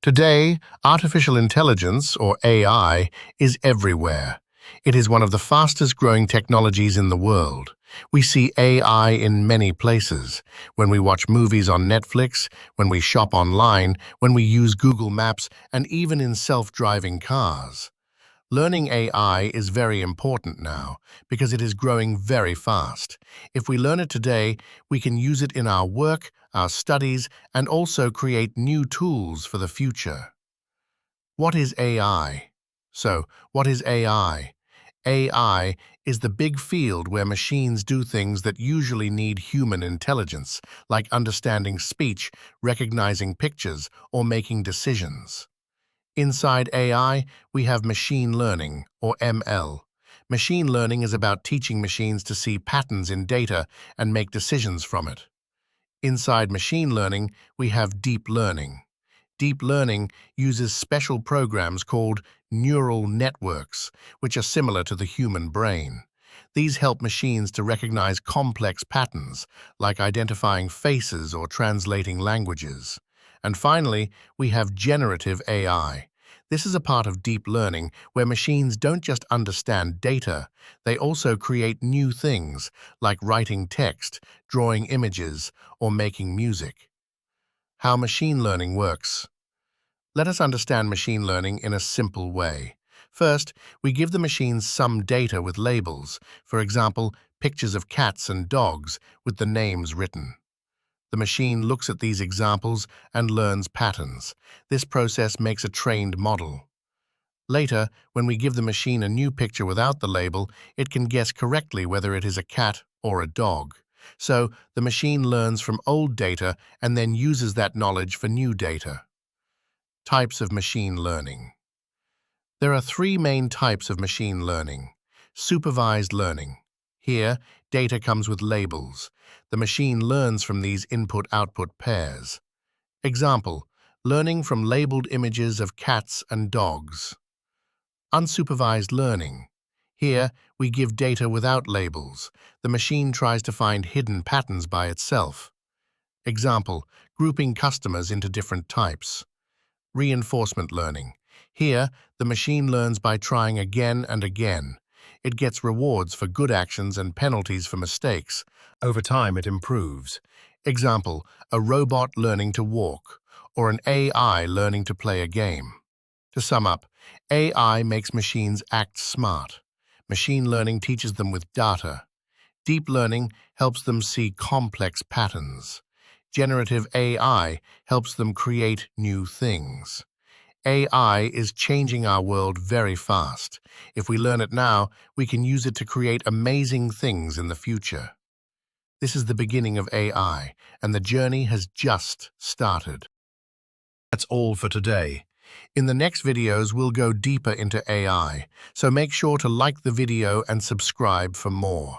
Today, artificial intelligence, or AI, is everywhere. It is one of the fastest growing technologies in the world. We see AI in many places. When we watch movies on Netflix, when we shop online, when we use Google Maps, and even in self-driving cars. Learning AI is very important now because it is growing very fast. If we learn it today, we can use it in our work, our studies, and also create new tools for the future. What is AI? What is AI? AI is the big field where machines do things that usually need human intelligence, like understanding speech, recognizing pictures, or making decisions. Inside AI, we have machine learning, or ML. Machine learning is about teaching machines to see patterns in data and make decisions from it. Inside machine learning, we have deep learning. Deep learning uses special programs called neural networks, which are similar to the human brain. These help machines to recognize complex patterns, like identifying faces or translating languages. And finally, we have generative AI. This is a part of deep learning where machines don't just understand data, they also create new things, like writing text, drawing images, or making music. How machine learning works. Let us understand machine learning in a simple way. First, we give the machines some data with labels, for example, pictures of cats and dogs with the names written. The machine looks at these examples and learns patterns. This process makes a trained model. Later, when we give the machine a new picture without the label, it can guess correctly whether it is a cat or a dog. So, the machine learns from old data and then uses that knowledge for new data. Types of machine learning. There are three main types of machine learning. Supervised learning. Here, data comes with labels. The machine learns from these input-output pairs. Example, learning from labeled images of cats and dogs. Unsupervised learning. Here, we give data without labels. The machine tries to find hidden patterns by itself. Example, grouping customers into different types. Reinforcement learning. Here, the machine learns by trying again and again. It gets rewards for good actions and penalties for mistakes. Over time, it improves. Example, a robot learning to walk, or an AI learning to play a game. To sum up, AI makes machines act smart. Machine learning teaches them with data. Deep learning helps them see complex patterns. Generative AI helps them create new things. AI is changing our world very fast. If we learn it now, we can use it to create amazing things in the future. This is the beginning of AI, and the journey has just started. That's all for today. In the next videos, we'll go deeper into AI, so make sure to like the video and subscribe for more.